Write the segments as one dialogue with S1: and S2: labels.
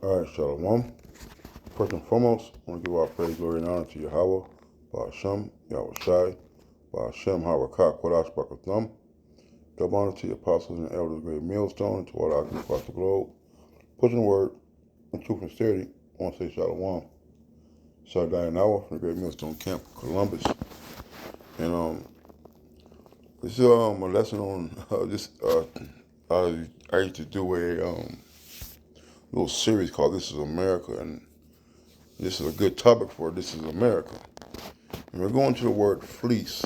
S1: All right, Shalom. First and foremost, I want to give our praise, glory, and honor to Yahweh, Ba'ashem, Yahweh Shai, Ba'ashem, Harakah, Kodash, Barakatham. Double honor to the apostles and elders of the great millstone, and to all the occupants across the globe. Pushing the word in truth and sincerity, I want to say Shalom. Shaddai and Hour from the great millstone camp, Columbus. And this is a lesson on this. I used to do a little series called This is America, and this is a good topic for This is America. And we're going to the word fleece,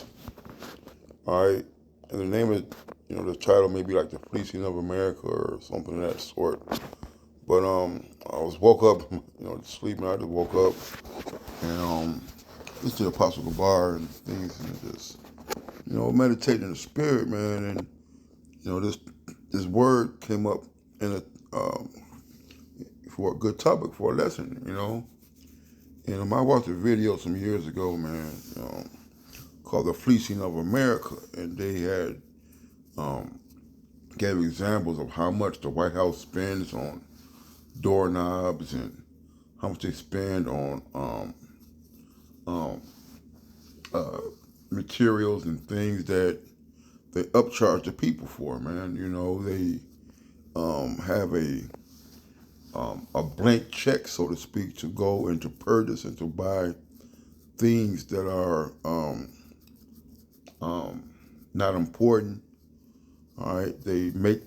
S1: all right? And the name of, the title may be like The Fleecing of America or something of that sort. But I was woke up, sleeping. I just woke up and listened to Apostle Gabar and things, and just, meditating in the spirit, man. And this word came up in for a good topic for a lesson. And I watched a video some years ago, man, called The Fleecing of America, and they had gave examples of how much the White House spends on doorknobs and how much they spend on materials and things that they upcharge the people for, man. They have a blank check, so to speak, to go and to purchase and to buy things that are not important. All right, they make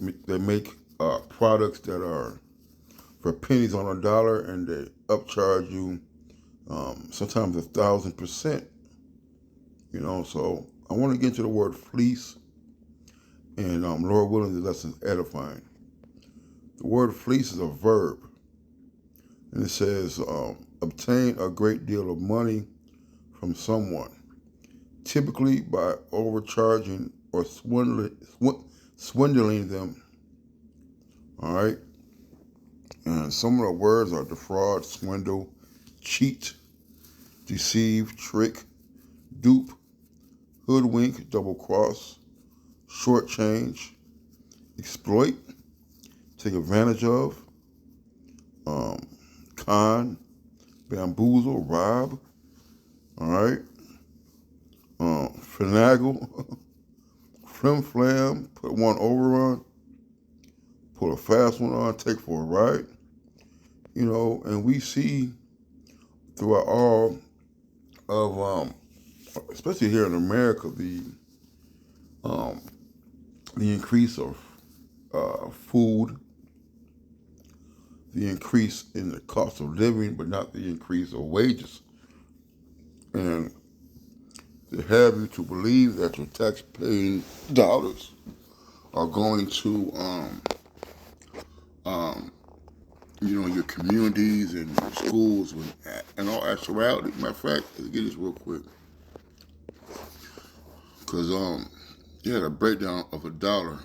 S1: products that are for pennies on a dollar, and they upcharge you sometimes 1,000%. So I want to get into the word fleece, and Lord willing, the lesson's edifying. The word fleece is a verb, and it says obtain a great deal of money from someone, typically by overcharging or swindling them. All right, and some of the words are defraud, swindle, cheat, deceive, trick, dupe, hoodwink, double cross, shortchange, exploit, take advantage of, con, bamboozle, rob, all right, finagle, flim flam, put one over on, put a fast one on, take for a ride, and we see throughout all of, especially here in America, the increase of food, the increase in the cost of living, but not the increase of wages. And they have you to believe that your tax-paying dollars are going to, your communities and your schools. In all actuality, matter of fact, let's get this real quick, because you had a breakdown of a dollar.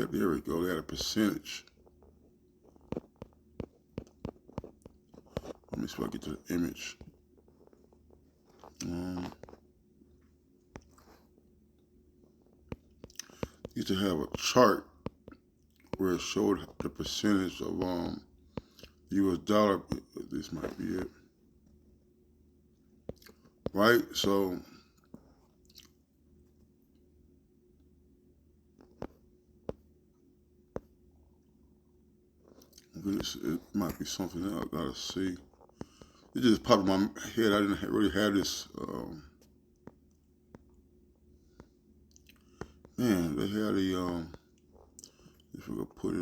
S1: There we go. They had a percentage. Let me see if I can get to the image. Used to have a chart where it showed the percentage of U.S. dollar. This might be it, right? So it might be something else I gotta see. It just popped in my head. I didn't really have this. Man, they had a if we could put it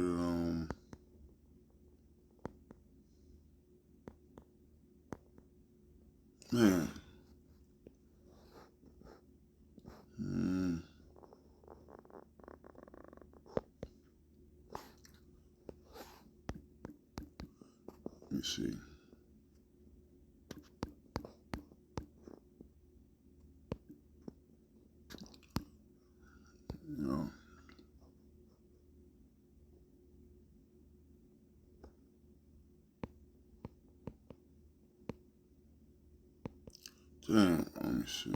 S1: man. Let me see. You know. Damn, let me see.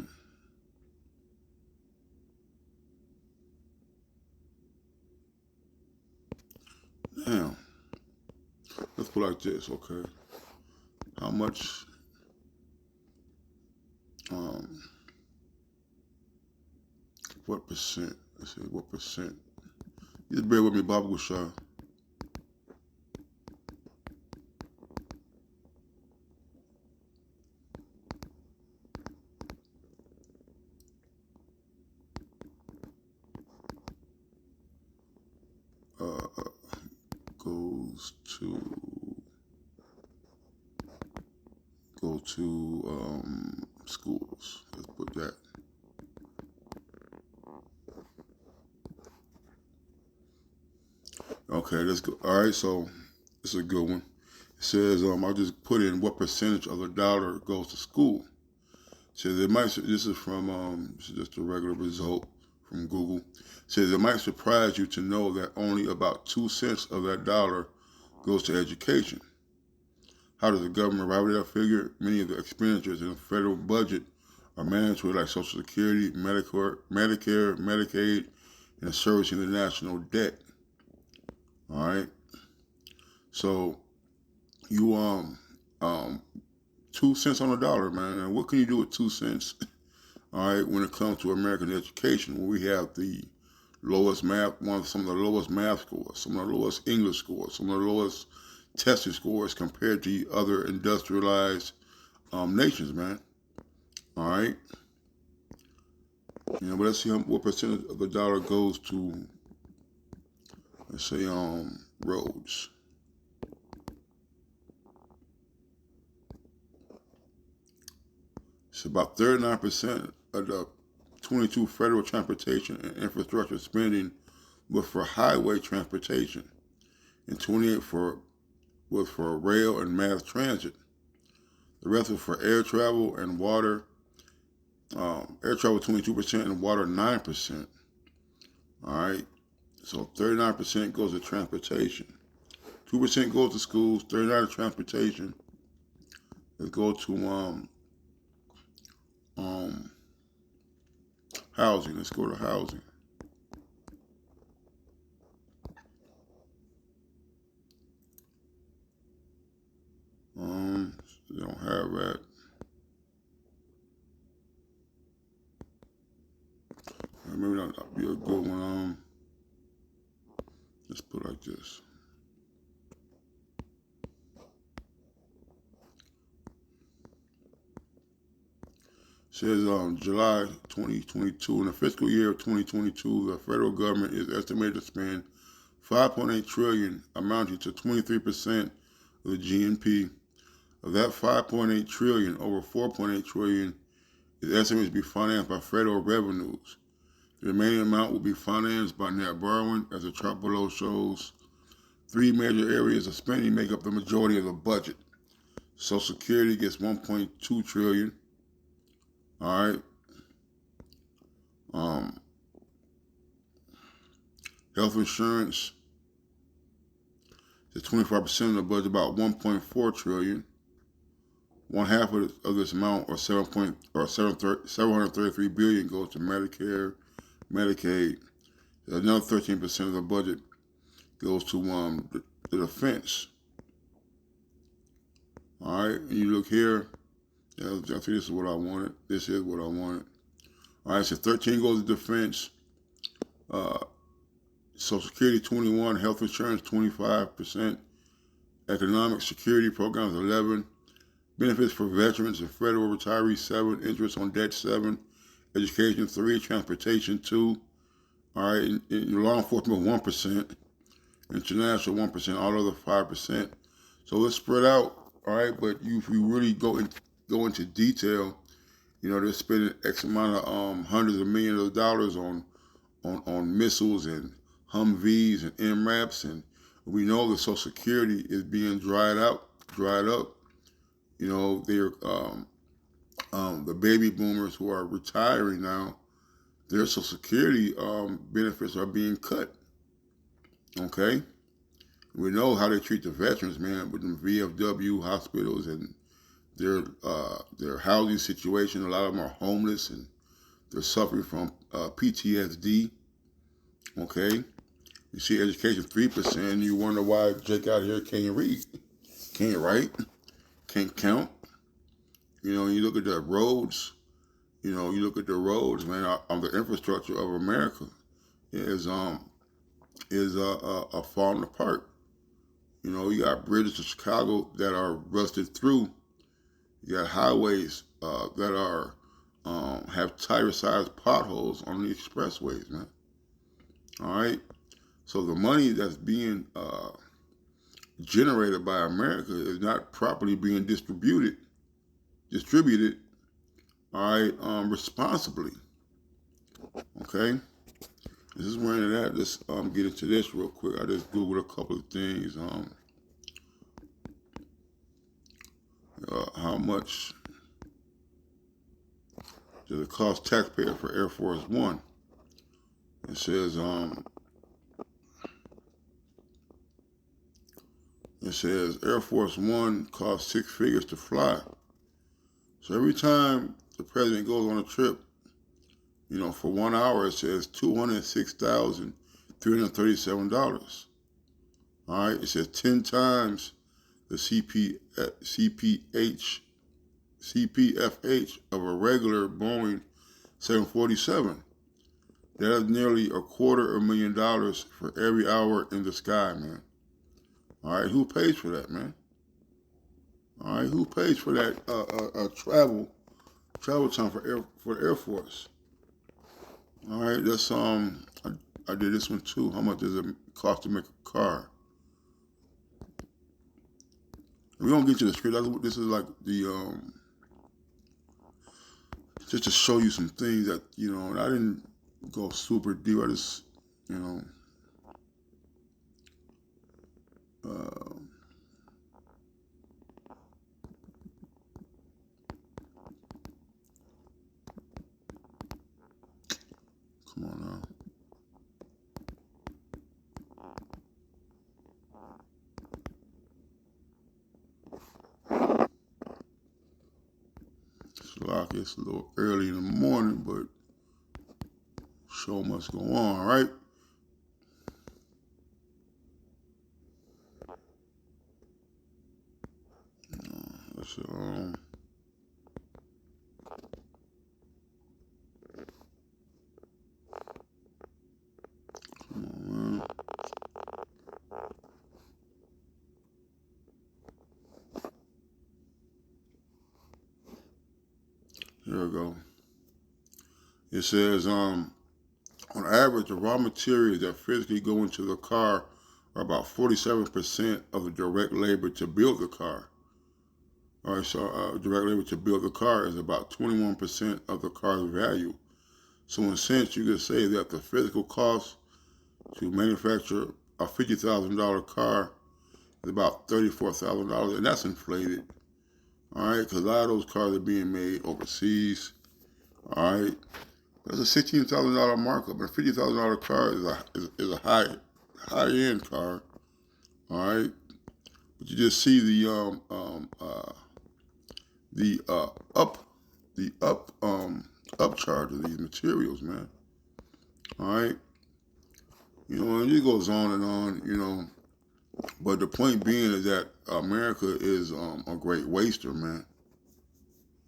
S1: Damn. Let's put it like this, okay? How much um what percent? Let's see, what percent? Just bear with me, Baba Gusha. Uh goes to schools. Let's put that. Okay, let's go. All right, so this is a good one. It says, I'll just put in what percentage of the dollar goes to school. It says it might. This is from this is just a regular result from Google. It says it might surprise you to know that only about 2 cents of that dollar goes to education. How does the government arrive at that figure? Many of the expenditures in the federal budget are managed with like Social Security, Medicare, Medicaid, and servicing the national debt. All right. So you 2 cents on a dollar, man. And what can you do with 2 cents? All right, when it comes to American education, where we have the lowest math, some of the lowest math scores, some of the lowest English scores, some of the lowest testing scores compared to other industrialized nations, man. All right, but let's see what percentage of the dollar goes to, let's say, roads. It's about 39% of the 22 federal transportation and infrastructure spending was for highway transportation, and 28 was for rail and mass transit. The rest was for air travel and water. Air travel 22% and water 9%. All right, so 39% goes to transportation. 2% goes to schools. 39% to transportation. Let's go to um, housing. Let's go to housing. They don't have that. Maybe that'll be a good one. Let's put it like this. It says July 2022. In the fiscal year of 2022, the federal government is estimated to spend 5.8 trillion, amounting to 23% of the GNP. Of that 5.8 trillion, over 4.8 trillion is estimated to be financed by federal revenues. The remaining amount will be financed by net borrowing, as the chart below shows. Three major areas of spending make up the majority of the budget. Social Security gets 1.2 trillion. All right. Um, Health insurance is 25% of the budget, about 1.4 trillion. One half of this amount, or 733 billion, goes to Medicare, Medicaid. Another 13% of the budget goes to the defense. All right, and you look here. I think this is what I wanted. This is what I wanted. All right, so 13 goes to defense. Social Security 21, health insurance 25%, economic security programs 11, benefits for veterans and federal retirees 7, interest on debt 7, education 3, transportation 2. All right, in law enforcement 1%, international 1%, all other 5%. So it's spread out. All right, but if you really go into detail, they're spending X amount of hundreds of millions of dollars on missiles and Humvees and MRAPs, and we know the Social Security is being dried up. They're the baby boomers who are retiring now. their Social Security benefits are being cut. Okay, we know how they treat the veterans, man, with the VFW hospitals and their housing situation. A lot of them are homeless and they're suffering from PTSD. Okay, you see education 3%. You wonder why Jake out here can't read, can't write, can't count. You know, you look at the roads. You know, you look at the roads, man. On the infrastructure of America is falling apart. You know, you got bridges to Chicago that are rusted through. You got highways that are have tire-sized potholes on the expressways, man. All right. So the money that's being generated by America is not properly being distributed. All right, responsibly. Okay. This is where it at. Let's get into this real quick. I just googled a couple of things. How much does it cost taxpayers for Air Force One? It says Air Force One costs 6 figures to fly. So every time the president goes on a trip, you know, for 1 hour, it says $206,337. All right, it says 10 times the CPFH of a regular Boeing 747. That is nearly $250,000 for every hour in the sky, man. All right, who pays for that, man? All right, who pays for that travel time for the Air Force? All right, that's I did this one too. How much does it cost to make a car? We don't get to the script. This is like the just to show you some things that you know. And I didn't go super deep. I just you know. Come on now. It's a little early in the morning, but show must go on, right? Let's come on, man. Here we go. It says, on average, the raw materials that physically go into the car are about 47% of the direct labor to build the car. All right, so direct labor to build the car is about 21% of the car's value. So in a sense, you could say that the physical cost to manufacture a $50,000 car is about $34,000, and that's inflated. All right, because a lot of those cars are being made overseas. All right, that's a $16,000 markup. A $50,000 car is a high end car. All right, but you just see the upcharge of these materials, man. All right, you know, and it goes on and on, you know. But the point being is that America is a great waster, man.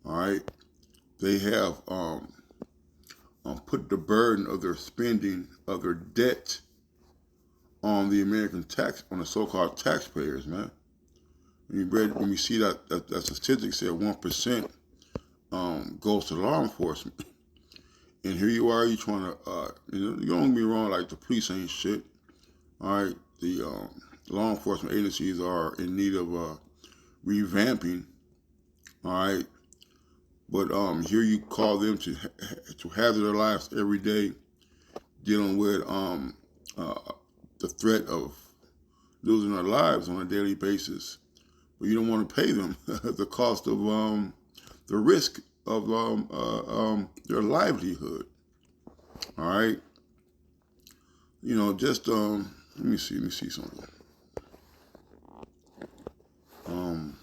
S1: All right, they have put the burden of their spending, of their debt, on the on the so-called taxpayers, man. When we see that statistic said 1% goes to law enforcement, and here you are, you trying to, you don't get me wrong, like the police ain't shit. All right, the law enforcement agencies are in need of revamping. All right, but here you call them to hazard their lives every day, dealing with the threat of losing their lives on a daily basis, but you don't want to pay them the cost of the risk of their livelihood. All right. Just let me see something. Um,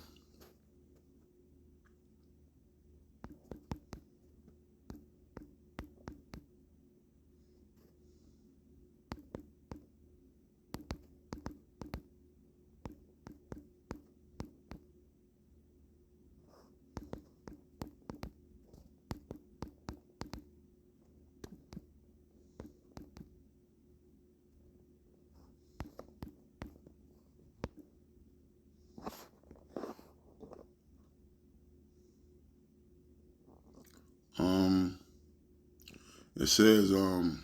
S1: um, it says the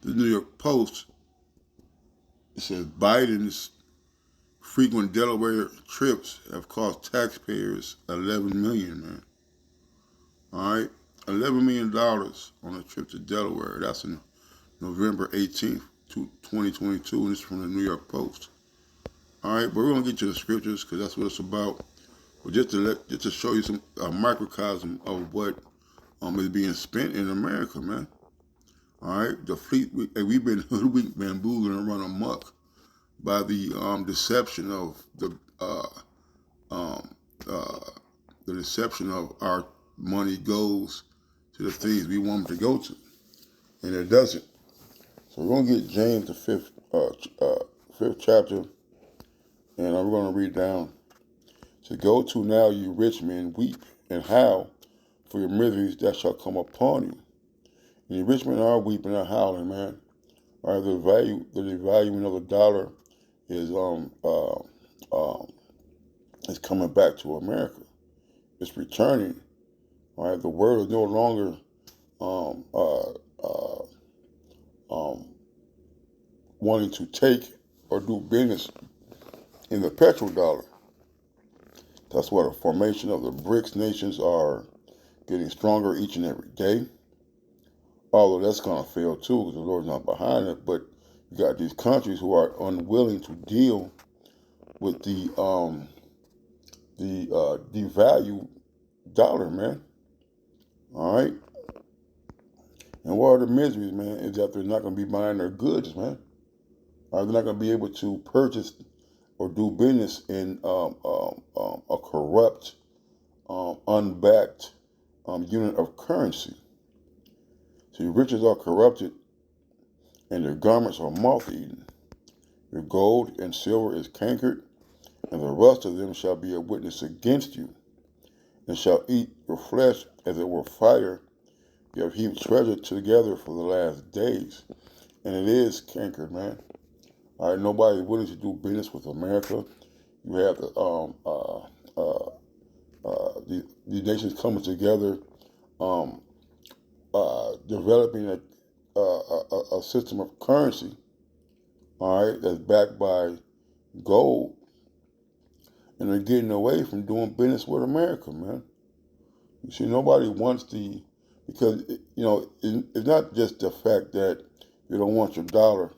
S1: New York Post. It says Biden's frequent Delaware trips have cost taxpayers 11 million. Man, all right, $11 million on a trip to Delaware. That's in November 18th, 2022, and it's from the New York Post. All right, but we're gonna get to the scriptures because that's what it's about. But just to show you some microcosm of what is being spent in America, man. All right, the fleet we've been hoodwinked, bamboozled, and run amok by the deception of um, uh, the deception of our money goes to the things we want them to go to, and it doesn't. So we're gonna get James the fifth chapter, and I'm gonna read down. To go to now, you rich men, weep and howl for your miseries that shall come upon you. And the rich men are weeping and howling, man. All right, the devaluing of the dollar is is coming back to America. It's returning. All right, the world is no longer um, uh, uh, um, wanting to take or do business in the petrodollar. That's why the formation of the BRICS nations are getting stronger each and every day. Although that's going to fail too because the Lord's not behind it. But you got these countries who are unwilling to deal with the devalued dollar, man. All right. And what are the miseries, man? Is that they're not going to be buying their goods, man. They're not going to be able to purchase or do business in a corrupt, unbacked unit of currency. So your riches are corrupted and their garments are moth-eaten. Your gold and silver is cankered, and the rust of them shall be a witness against you, and shall eat your flesh as it were fire. You have heaped treasure together for the last days, and it is cankered, man. All right, nobody's willing to do business with America. You have the nations coming together, um, developing a system of currency, all right, that's backed by gold, and they're getting away from doing business with America, man. You see, nobody wants because it's not just the fact that you don't want your dollar.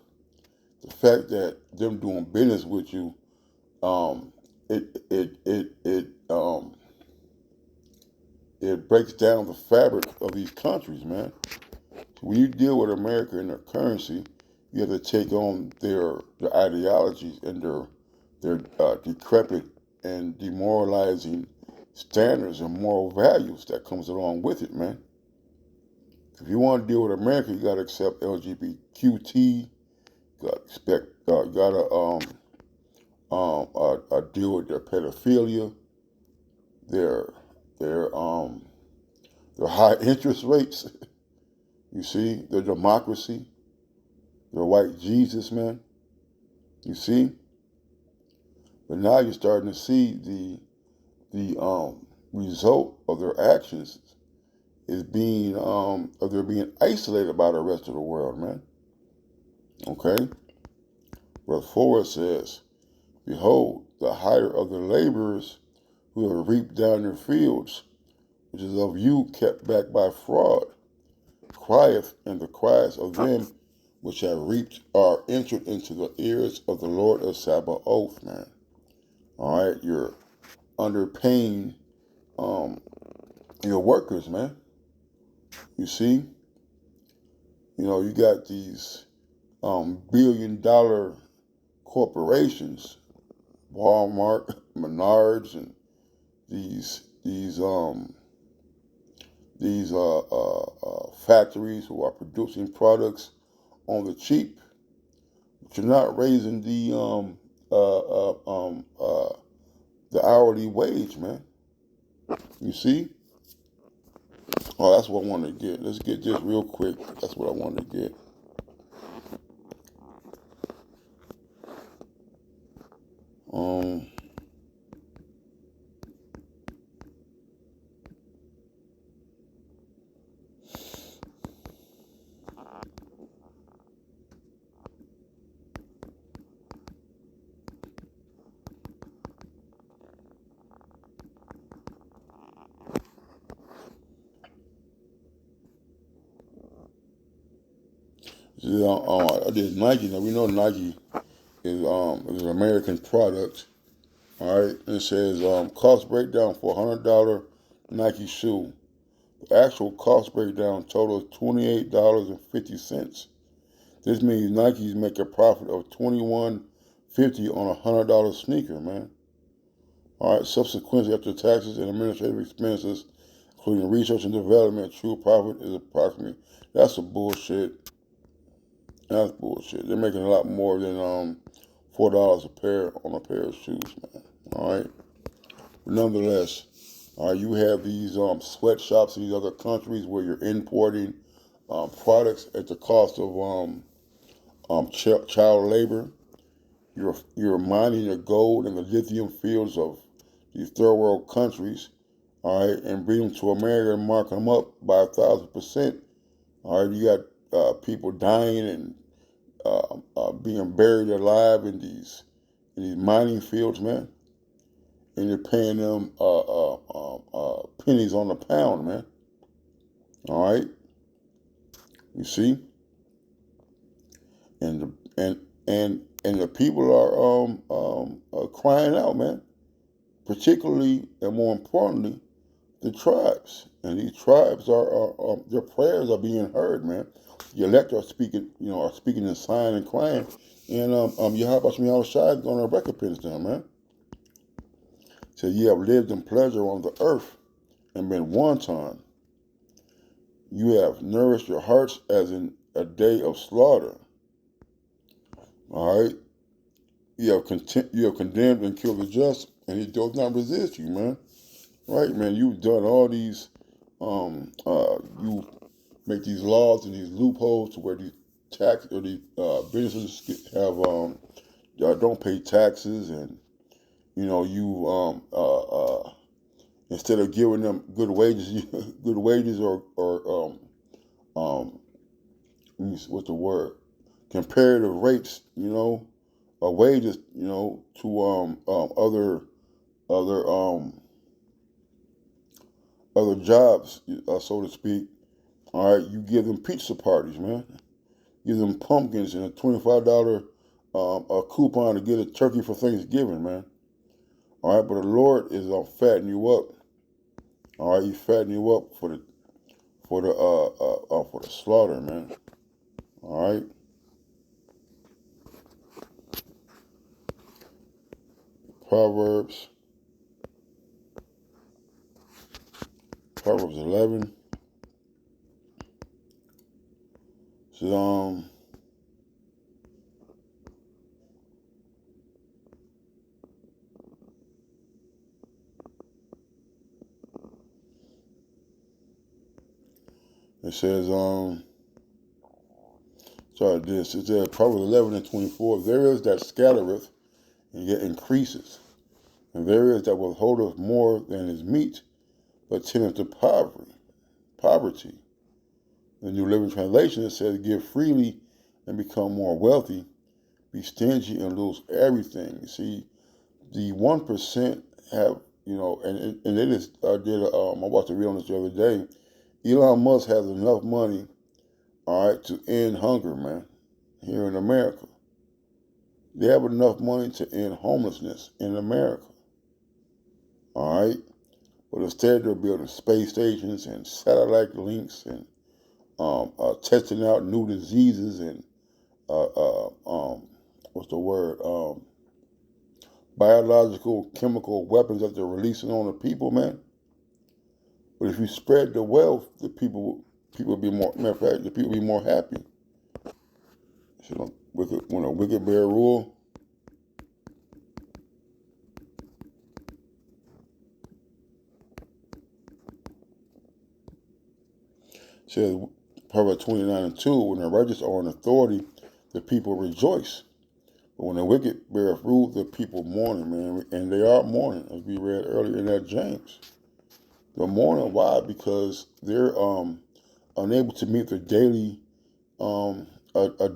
S1: The fact that them doing business with you, um, it breaks down the fabric of these countries, man. When you deal with America and their currency, you have to take on their ideologies and their decrepit and demoralizing standards and moral values that comes along with it, man. If you want to deal with America, you got to accept LGBTQT. You got to expect, you got to deal with their pedophilia, their their um, their high interest rates. You see, their democracy, their white Jesus, man. You see, but now you're starting to see the result of their actions is being of they're being isolated by the rest of the world, man. Okay, verse 4 says, "Behold, the hire of the laborers who have reaped down their fields, which is of you kept back by fraud, crieth, and the cries of them which have reaped are entered into the ears of the Lord of Sabaoth, man." All right, you're underpaying um, your workers, man. You see, You got these billion-dollar corporations, Walmart, Menards, and these factories who are producing products on the cheap, but you're not raising the hourly wage, man. You see? Oh, that's what I wanted to get. Let's get this real quick. That's what I wanted to get. Um, I did Nike. Now we know Nike is an American product. All right, it says cost breakdown for $100 Nike shoe. The actual cost breakdown total is $28.50. This means Nike's make a profit of $21.50 on a $100 sneaker, man. All right, subsequently, after taxes and administrative expenses, including research and development, true profit is approximately. That's a bullshit. That's bullshit. They're making a lot more than $4 a pair on a pair of shoes, man. All right. But nonetheless, you have these sweatshops in these other countries where you're importing products at the cost of child labor. You're mining the gold and the lithium fields of these third world countries, all right, and bring them to America and mark them up by 1,000%. All right, you got people dying and being buried alive in these mining fields, man, and you're paying them pennies on the pound, man. All right, you see, and the people are crying out, man. Particularly and more importantly, the tribes, and these tribes are their prayers are being heard, man. The elect are speaking, are speaking in sign and crying, and Yahweh Shai is going to recompense them, man. So you have lived in pleasure on the earth and been wanton. You have nourished your hearts as in a day of slaughter. All right, you have condemned and killed the just, and he does not resist you, man. Right, man. You've done all these. You make these laws and these loopholes to where these tax or these businesses have don't pay taxes, and you instead of giving them good wages, good wages or what's the word? Comparative rates, wages, to other other jobs, so to speak. All right, you give them pizza parties, man. Give them pumpkins and a $25 a coupon to get a turkey for Thanksgiving, man. All right, but the Lord is gonna fatten you up. All right, He fatten you up for the slaughter, man. All right. Proverbs 11. Says it says sorry this it says Proverbs 11:24. There is that scattereth and yet increases, and there is that withholdeth more than is meet, but tendeth to poverty. The New Living Translation, it says, give freely and become more wealthy, be stingy and lose everything. You see, the 1% have, and they just I watched a video on this the other day. Elon Musk has enough money, all right, to end hunger, man, here in America. They have enough money to end homelessness in America, all right? But instead they're building space stations and satellite links and testing out new diseases and what's the word? Biological, chemical weapons that they're releasing on the people, man. But if you spread the wealth, the people be more. Matter of fact, the people be more happy. So when a wicked bear rule, says Proverbs 29:2, when the righteous are in authority, the people rejoice. But when the wicked bear rule, the people mourn, man, and they are mourning, as we read earlier in that James. They're mourning. Why? Because they're unable to meet their daily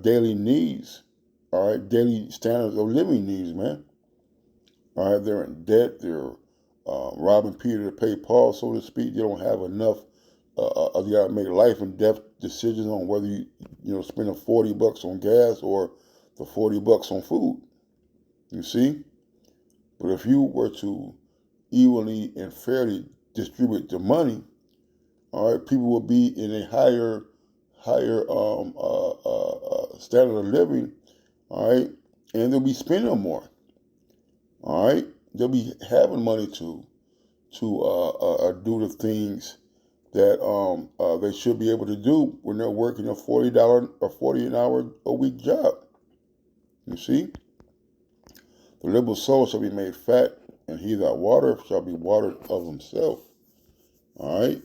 S1: daily needs. All right, daily standards of living needs, man. All right, they're in debt. They're robbing Peter to pay Paul, so to speak. They don't have enough. You got to make life and death decisions on whether you spend the $40 on gas or the $40 on food. You see, but if you were to evenly and fairly distribute the money, all right, people will be in a higher standard of living, all right, and they'll be spending more, all right. They'll be having money to do the things that they should be able to do when they're working a $40 or 40 an hour a week job. You see, the liberal soul shall be made fat, and he that watereth shall be watered of himself. All right.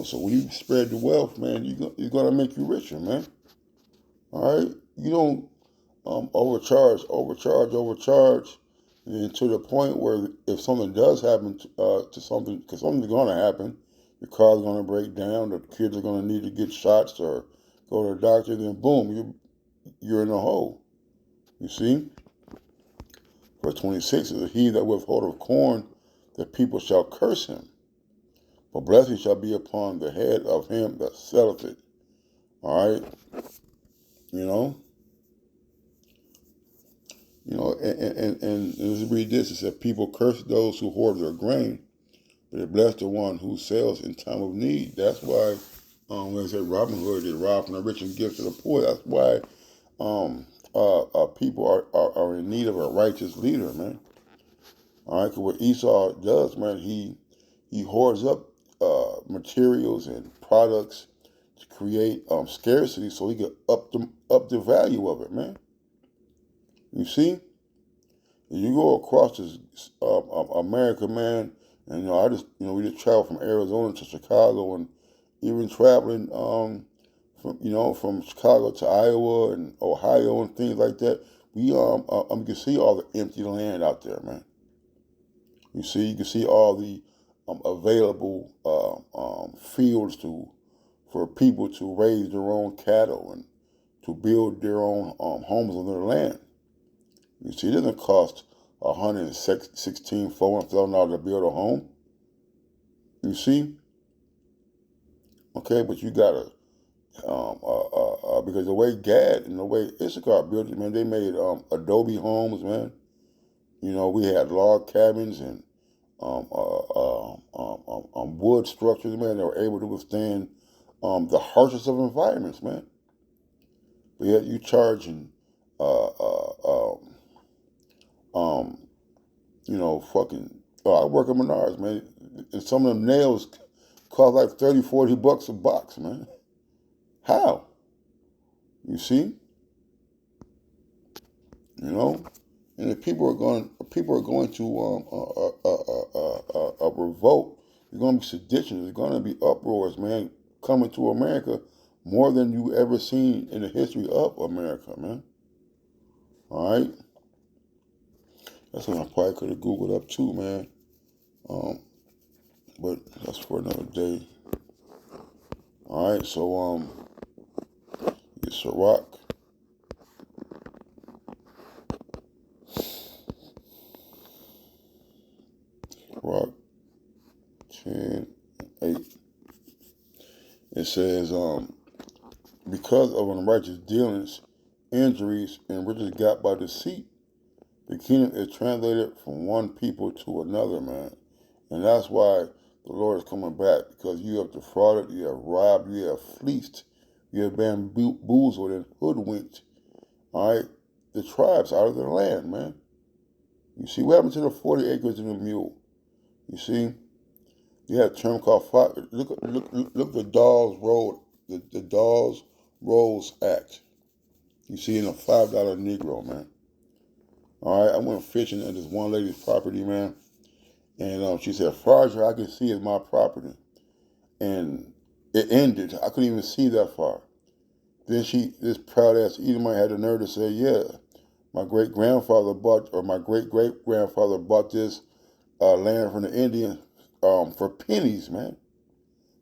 S1: So when you spread the wealth, man, you're gonna make you richer, man. All right, you don't overcharge, and to the point where if something does happen to something, because something's gonna happen, your car's gonna break down, the kids are gonna need to get shots or go to the doctor, then boom, you're in a hole. You see, verse 26 is, he that withholdeth corn, the people shall curse him. For blessing shall be upon the head of him that selleth it. All right, and let's read this. It said, people curse those who hoard their grain, but they bless the one who sells in time of need. That's why, when I said Robin Hood did rob from the rich and give to the poor. That's why people are in need of a righteous leader, man. All right, because what Esau does, man, he hoards up materials and products to create scarcity, so he can up the value of it, man. You see, you go across this America, man, and we just traveled from Arizona to Chicago, and even traveling from Chicago to Iowa and Ohio and things like that. You can see all the empty land out there, man. You can see all the available fields for people to raise their own cattle and to build their own homes on their land. You see, it doesn't cost $116,400 to build a home. You see, okay, but you gotta because the way Gad and the way Issachar built it, man, they made adobe homes, man. We had log cabins and wood structures, man. They were able to withstand the harshest of environments, man. But yet you charging, fucking. I work at Menards, man, and some of them nails cost like $30-$40 a box, man. How? You see? And if people are going to revolt. There's going to be sedition. There's going to be uproars, man, coming to America more than you ever seen in the history of America, man. All right. That's something I probably could have Googled up too, man. But that's for another day. All right. So get Ciroc. Rock 10:8. It says, because of unrighteous dealings, injuries, and riches got by deceit, the kingdom is translated from one people to another, man. And that's why The Lord is coming back because you have defrauded, you have robbed, you have fleeced, you have bamboozled and hoodwinked, all right, the tribes out of their land, man. You see what happened to the 40 acres and the mule? You see, you had a term called look the Dawes Road, the Dawes Rolls Act. You see, in a $5 Negro, man. All right, I went fishing at this one lady's property, man, and she said, "As far as I can see is my property," and it ended. I couldn't even see that far. Then this proud ass Edomite had the nerve to say, "Yeah, my great grandfather bought, or my great great grandfather bought this land from the Indians for pennies, man,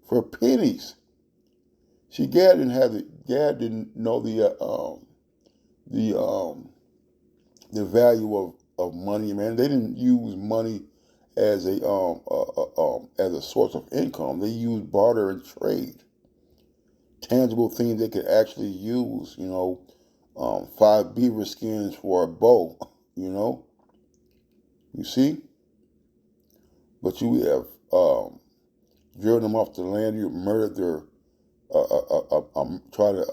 S1: for pennies." See, Gad didn't know the the value of money, man. They didn't use money as as a source of income. They used barter and trade, tangible things they could actually use. 5 beaver skins for a bow. You know, you see, but you have driven them off the land. You murdered their, try to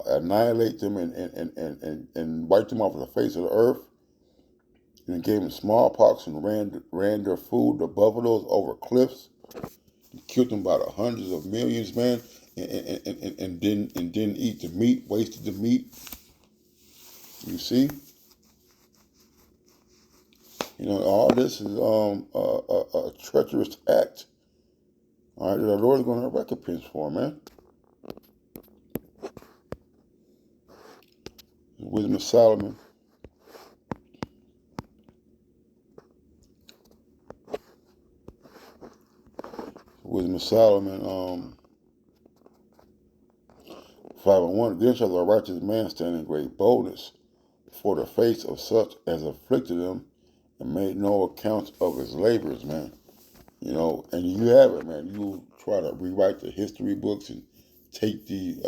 S1: annihilate them and wipe them off the face of the earth. And gave them smallpox and ran their food, the buffaloes, over cliffs. Killed them by the hundreds of millions, man, and didn't eat the meat, wasted the meat. You see, all this is a treacherous act. All right, that the Lord is going to recompense for, man. Wisdom of Solomon. Wisdom of Solomon, 5:1. Then shall the righteous man stand in great boldness for the face of such as afflicted him and made no account of his labors, man. And you have it, man. You try to rewrite the history books and take the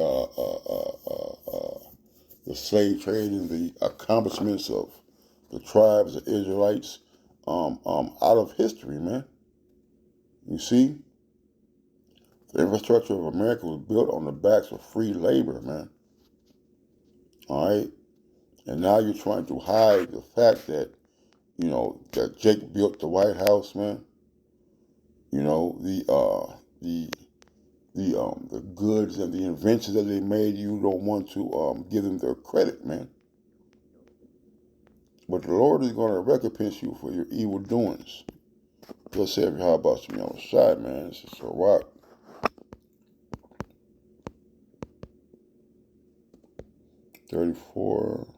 S1: slave trade and the accomplishments of the tribes, the Israelites, out of history, man. You see, the infrastructure of America was built on the backs of free labor, man. All right, and now you're trying to hide the fact that that Jake built the White House, man. The goods and the inventions that they made, you don't want to give them their credit, man. But the Lord is going to recompense you for your evil doings. Just say, how about you on the side, man? This is so rock. 34.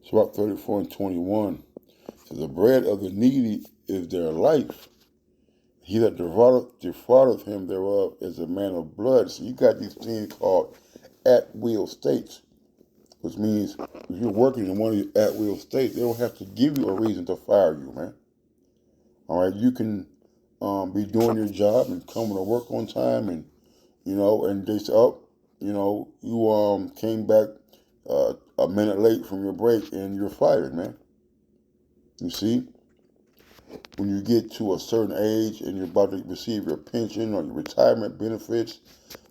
S1: It's about 34 and 21. So the bread of the needy is their life. He that defraudeth him thereof is a man of blood. So you got these things called at-will states, which means if you're working in one of these at-will states, they don't have to give you a reason to fire you, man. All right, you can be doing your job and coming to work on time, and and they say, oh, you came back a minute late from your break and you're fired, man. You see, when you get to a certain age and you're about to receive your pension or your retirement benefits,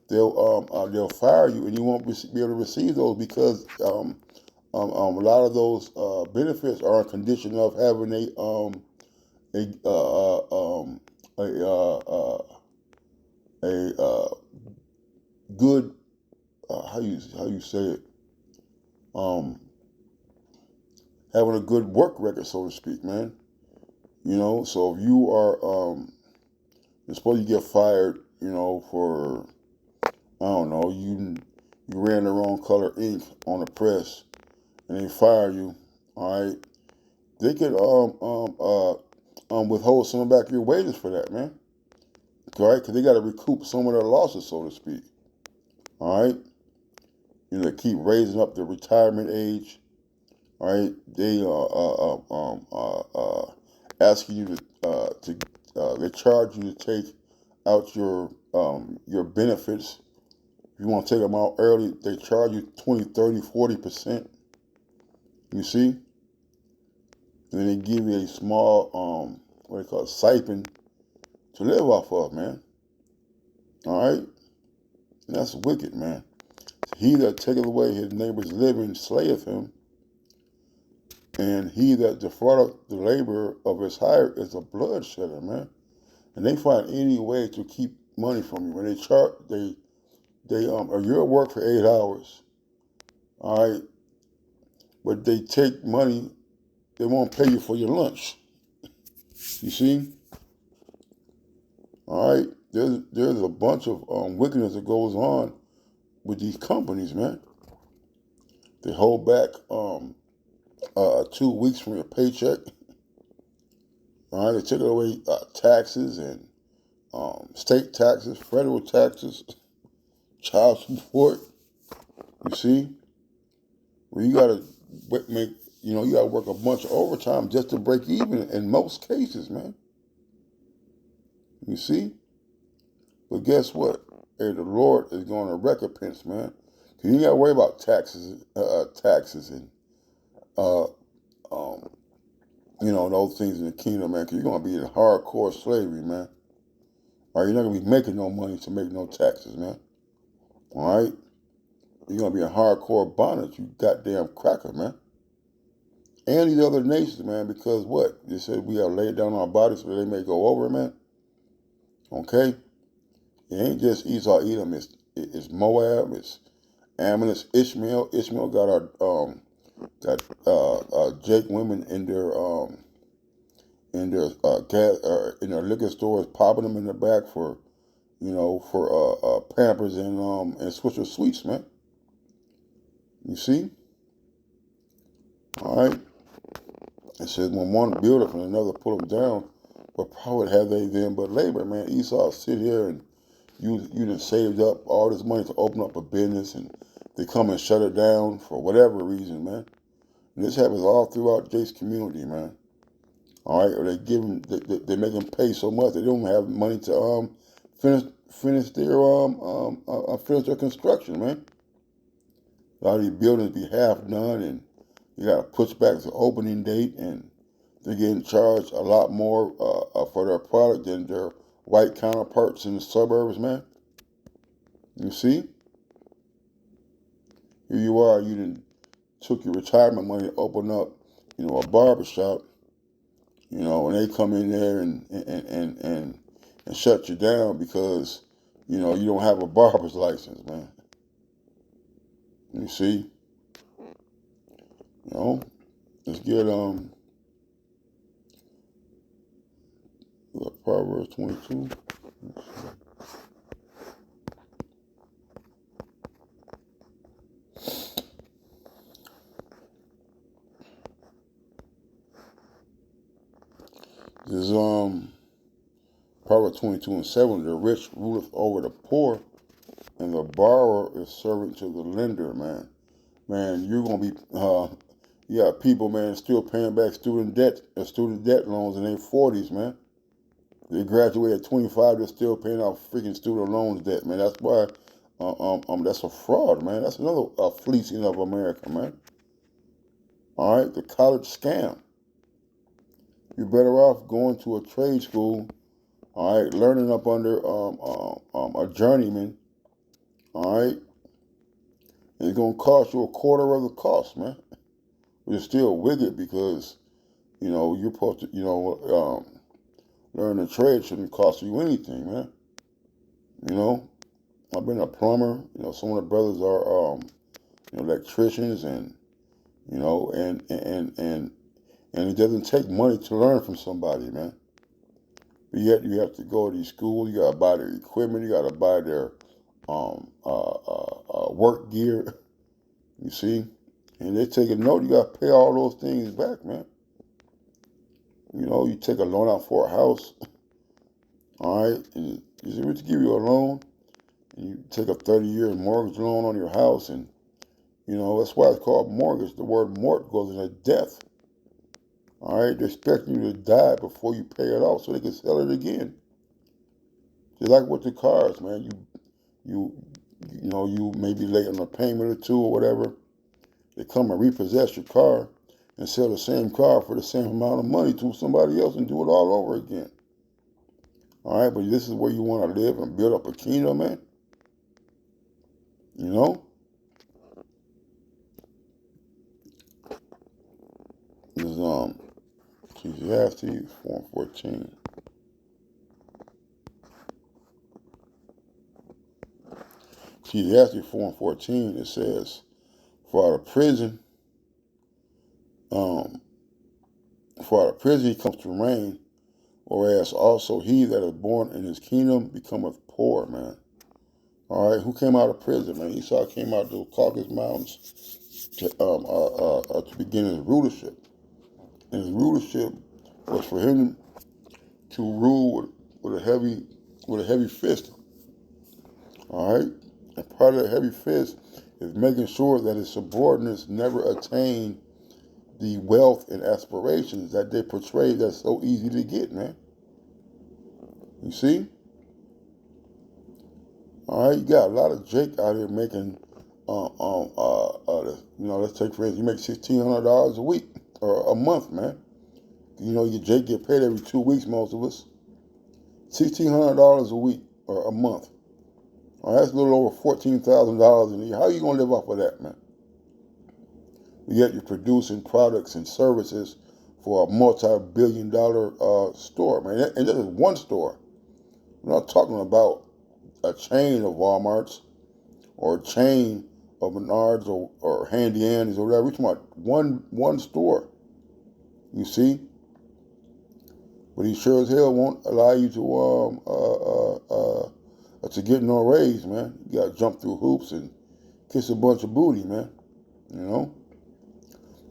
S1: they'll fire you and you won't be able to receive those because a lot of those benefits are a condition of having a good how you say it, having a good work record, so to speak, man. So if you are suppose you get fired, for, I don't know, you ran the wrong color ink on the press and they fire you, all right, they could withhold some back your wages for that, man. All right, because they got to recoup some of their losses, so to speak. All right, they keep raising up the retirement age. All right, they asking you to they charge you to take out your benefits If you want to take them out early, they charge you 20, 30, 40%. You see? And then they give you a small, what they call it, stipend to live off of, man. All right? And that's wicked, man. He that taketh away his neighbor's living slayeth him, and he that defraudeth the labor of his hire is a bloodshedder, man. And they find any way to keep money from you. When they chart, or you're at work for 8 hours, all right, but they take money, they won't pay you for your lunch. You see? All right? There's a bunch of wickedness that goes on with these companies, man. They hold back 2 weeks from your paycheck. All right? They take away taxes and state taxes, federal taxes, child support. You see? Well, you gotta make, you gotta work a bunch of overtime just to break even in most cases, man. You see? But guess what? Hey, the Lord is going to recompense, man. You ain't got to worry about taxes and those things in the kingdom, man. Because you're going to be in hardcore slavery, man. Or you're not going to be making no money to make no taxes, man. All right? You're going to be in hardcore bondage, you goddamn cracker, man. And these other nations, man, because what? They said we got to lay it down on our bodies so they may go over, man. Okay? It ain't just Esau, Edom. It's Moab. It's Ammon. It's Ishmael. Ishmael got Jake women in their in their liquor stores, popping them in the back for Pampers and Swisher Sweets, man. You see? All right. It says when one buildeth and another pull them down, what profit have they then but labor, man? Esau sit here and you done saved up all this money to open up a business, and they come and shut it down for whatever reason, man. And this happens all throughout Jake's community, man. All right, or they make them pay so much they don't have money to finish their construction, man. A lot of these buildings be half done, and you got to push back the opening date, and they're getting charged a lot more for their product than their white counterparts in the suburbs, man. You see? Here you are, you done took your retirement money to open up, a barber shop, and they come in there and shut you down because, you don't have a barber's license, man. You see? Let's get Proverbs 22. This is Proverbs 22:7. The rich ruleth over the poor, and the borrower is servant to the lender, man. Man, you're gonna be you got people, man, still paying back student debt loans in their 40s, man. They graduate at 25, they're still paying off freaking student loans debt, man. That's why that's a fraud, man. That's another fleecing of America, man. All right, the college scam. You're better off going to a trade school, all right, learning up under a journeyman, all right. And it's gonna cost you a quarter of the cost, man. But it's still wicked because you're supposed to learn a trade shouldn't cost you anything, man. I've been a plumber. Some of the brothers are electricians, and and it doesn't take money to learn from somebody, man. But yet you have to go to these schools. You gotta buy their equipment. You gotta buy their work gear. You see, and they take a note. You gotta pay all those things back, man. You take a loan out for a house, all right, and you see, to give you a loan, and you take a 30-year mortgage loan on your house, and that's why it's called mortgage. The word mort goes into death. All right, they're expecting you to die before you pay it off so they can sell it again. Just like with the cars, man. you may be late on a payment or two or whatever. They come and repossess your car and sell the same car for the same amount of money to somebody else and do it all over again. All right, but this is where you want to live and build up a kingdom, man. You know? This is Ecclesiastes 4:14. Ecclesiastes 4:14, it says, For out of prison, um, for out of prison he comes to reign, whereas also he that is born in his kingdom becometh poor, man. All right, who came out of prison, man? Esau came out of the Caucasus Mountains to begin his rulership. And his rulership was for him to rule with a heavy fist. All right, and part of that heavy fist is making sure that his subordinates never attain the wealth and aspirations that they portray that's so easy to get, man. You see? All right, you got a lot of Jake out here making, let's take for instance, you make $1,600 a week or a month, man. Your Jake get paid every 2 weeks, most of us. $1,600 a week or a month. All right, that's a little over $14,000 a year. How are you going to live off of that, man? Yet you're producing products and services for a multi-billion-dollar store, man. And this is one store. We're not talking about a chain of Walmarts or a chain of Menards or Handy Andy's or whatever. We're talking about one store. You see? But he sure as hell won't allow you to get no raise, man. You gotta jump through hoops and kiss a bunch of booty, man. You know?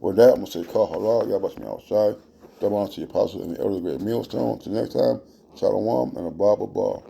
S1: With that, I'm gonna say call halal, y'all me outside. Double honor to the apostle and the elder great millstone. Until next time, shalom and a baba ball.